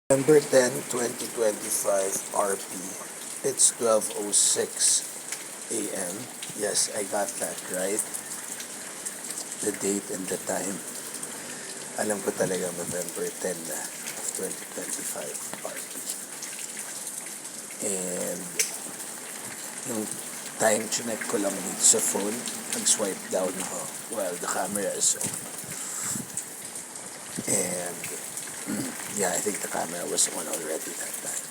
November 10, 2025 RP. It's 12:06 a.m. Yes, I got that right. The date and the time. Alam ko talaga November 10 na of 2025 RP. And yung time check ko lang dito sa phone, nag-swipe down ako while the camera is on. And yeah, I think the camera was on already that time.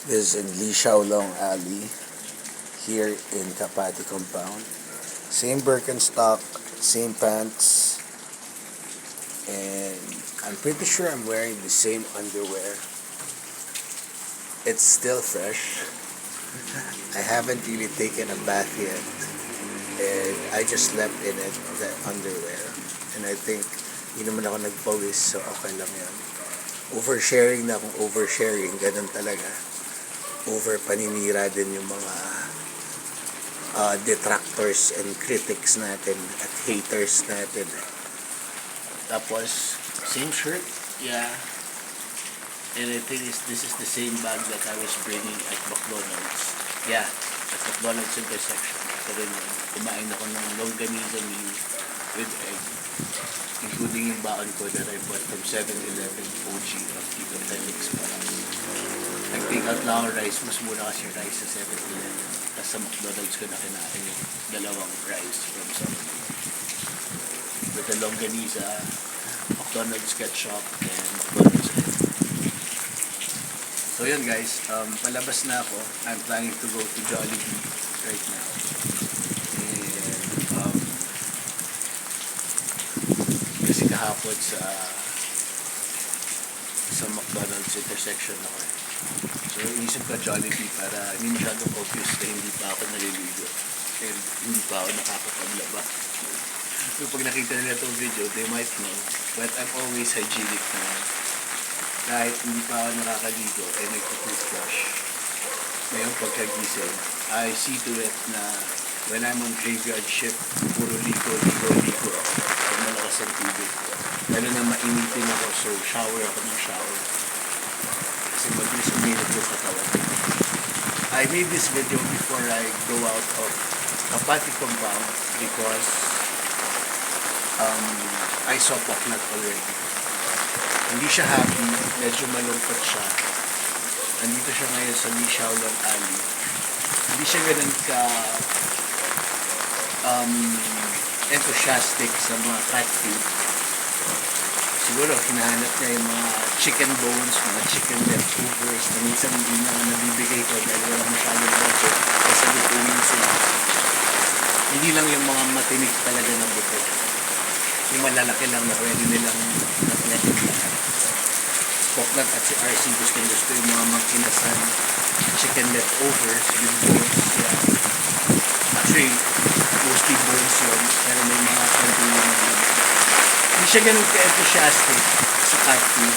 This is in Li Xiaolong Alley here in Kapati Compound. Same Birkenstock, same pants, and I'm pretty sure I'm wearing the same underwear. It's still fresh. I haven't really taken a bath yet, and I just slept in it, the underwear. And I think hindi naman ako nagpawis, so okay lang yan. Oversharing na akong oversharing, ganun talaga. Over paninira din yung mga detractors and critics natin at haters natin. Tapos, same shirt, yeah. And I think this is the same bag that I was bringing at McDonald's. Yeah, at McDonald's intersection. Ito rin yun. Kumain ako ng longganisa meal with egg, including yung baon ko that I bought from 7-Eleven OG of Tito Felix Parang. Nag-take out na ako rice, mas mura kasi yung rice sa 7-Eleven. Tapos sa McDonald's ko na kinain yung dalawang rice from 7-Eleven. With the longganisa, McDonald's ketchup, and McDonald's egg. So yun guys, palabas na ako. I'm planning to go to Jollibee right now. And kasi kahapon sa McDonald's intersection ako. So inisip ko Jollibee para hindi masyadong obvious na hindi pa ako naliligo and hindi pa ako nakakapaglaba. So pag nakita nila itong video, they might know, but I'm always hygienic naman. Kahit hindi pa ako nakakaligo ay nagtutoothbrush. Ngayon pagkagising, I see to it na when I'm on graveyard shift, puro ligo ako pag malakas ang tubig. Lalo na mainitin ako, so shower ako ng shower. Kasi mabilis uminit yung katawan. I made this video before I go out of Kapati Compound because I saw Poknat already. Hindi siya happy, medyo malungkot siya. Nandito siya ngayon sa Li Xiaolong Alley. Hindi siya ganun ka enthusiastic sa mga cat food. Siguro hinahanap niya yung mga chicken bones, mga chicken leftovers na minsan hindi na nabibigay ko dahil wala masyadong budget kasi lutuin sila. Hindi lang yung mga matinik talaga na buto. Yung malalaki lang na pwede nilang natin lahat. Poknat at si RC gusto yung mga mag-inasan chicken leftovers with bones. Yeah. Actually, mostly bones yun, pero may mga kontulang na hindi siya ganun ka-enthusiastic sa cat food.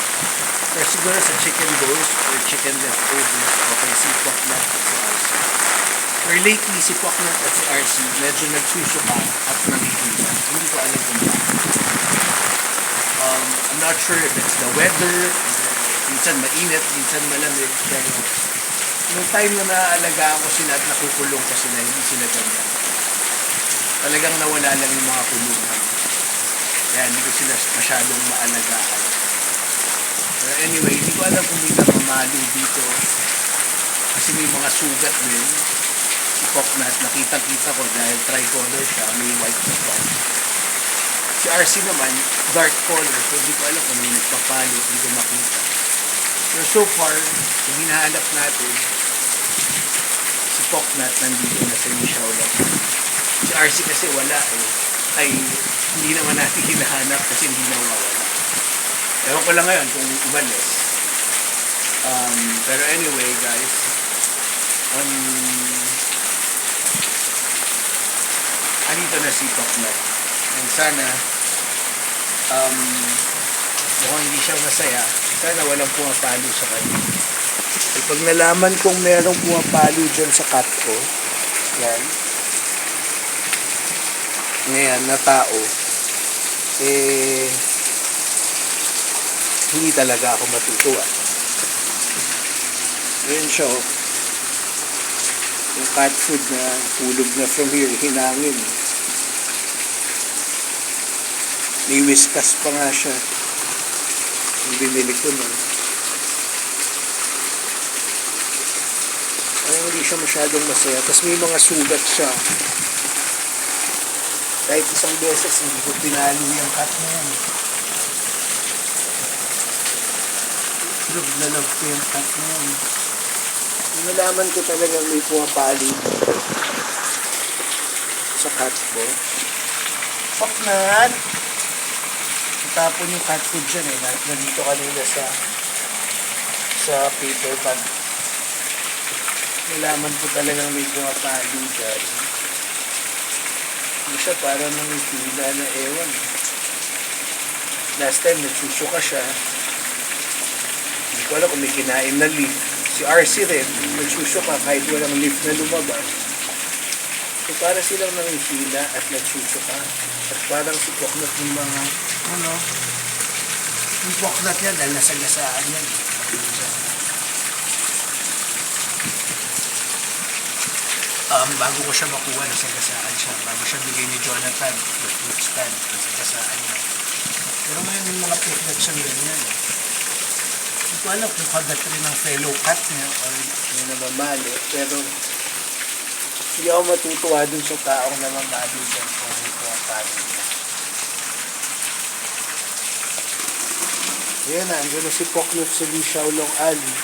Pero siguro sa chicken bones or chicken leftovers, okay si Poknat at si RC. Or lately, si Poknat at si RC medyo nagsusuka at nakikita. Hindi ko alam kung bakit. I'm not sure if it's the weather, minsan mainit, minsan malamig, pero yung time na naalagaan ko sila at nakukulong ko sila, hindi sila ganyan. Talagang nawala lang yung mga kulungan. Kaya hindi ko sila masyadong maalagaan. Pero anyway, hindi ko alam kung may namamalo dito. Kasi may mga sugat din. Si Poknat, nakita-kita ko dahil tricolor siya, may white na part. Si RC naman, dark color, so hindi ko alam kung may nagpapalo, hindi ko makita. Pero so far, kung hinahanap natin, si Poknat nandito na sa Li Xiaolong. Si RC kasi wala ay hindi naman natin hinahanap kasi hindi nawawala. Ewan ko lang ngayon kung umalis. Pero anyway guys, andito na si Poknat. And sana mukhang hindi siya masaya. Sana walang pumapalo sa kanya. At pag nalaman kong merong pumapalo dyan sa cat ko, yan, ngayon na tao, hindi talaga ako matutuwa. Ayan siya, oh. Yung cat food na hulog na from here, hinangin. May whiskas pa nga siya. Yung binili ko nun. Ay, hindi siya masyadong masaya. Tapos may mga sugat siya. Kahit isang beses, hindi ko pinalo yung cat na yan. Love na love ko yung cat na yan. Nalaman ko talagang may pumapali sa cat ko. Paknan! Tapon yung cat food dyan eh. Nandito kanina sa paper bag. Nalaman ko talagang may pumapali dyan. Ano siya, parang nangipila na ewan. Last time, nagsusuka siya. Hindi ko alam kung may kinain na leaf. Si RC rin, nagsusuka kahit walang leaf na lumabas. So, para silang nangipila at nagsusuka. At parang si Poknat ng mga, yung Poknat yan, dahil nasagasaan yan. Bago ko siya makuha, nasagasaan siya. Bago siya bigay ni Jonathan, the fruit stand, nasagasaan niya. Pero ngayon yung mga Poknat siya ganyan. Hindi ko alam kung kagat rin ng fellow cat niya o yung namamali. Pero hindi ako matutuwa dun sa taong namamali dyan kung may pumapali niya. Ayan na, andun na si Poknat sa Li Xiaolong Alley.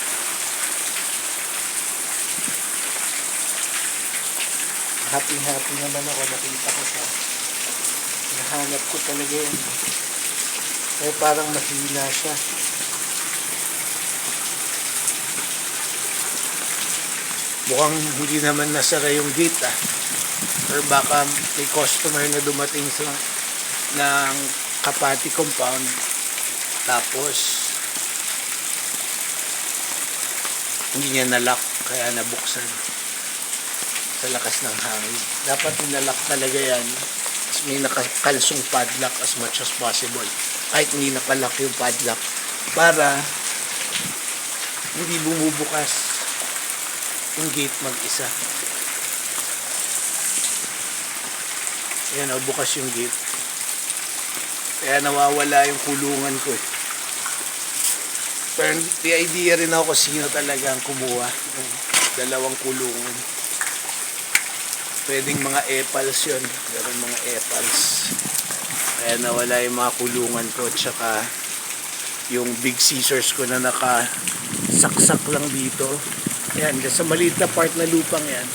Happy naman ako, nakita ko siya. Nahanap ko talaga yun. Eh parang mahina siya. Mukhang hindi naman nasara yung gate Or baka may customer na dumating ng Kapati compound. Tapos hindi niya nalock kaya nabuksan sa lakas ng hangin. Dapat nilalock talaga yan. Tapos may nakakalsong padlock as much as possible. Kahit hindi nakalock yung padlock para hindi bumubukas yung gate mag-isa. Ayan, bukas yung gate. Kaya nawawala yung kulungan ko eh. Pero the idea rin ako sino talagang kumuha ng dalawang kulungan. Pwedeng mga epals yun. Meron mga epals. Kaya nawala yung mga kulungan ko. Tsaka yung big scissors ko na nakasaksak lang dito. Ayan, sa maliit na part na lupang yan.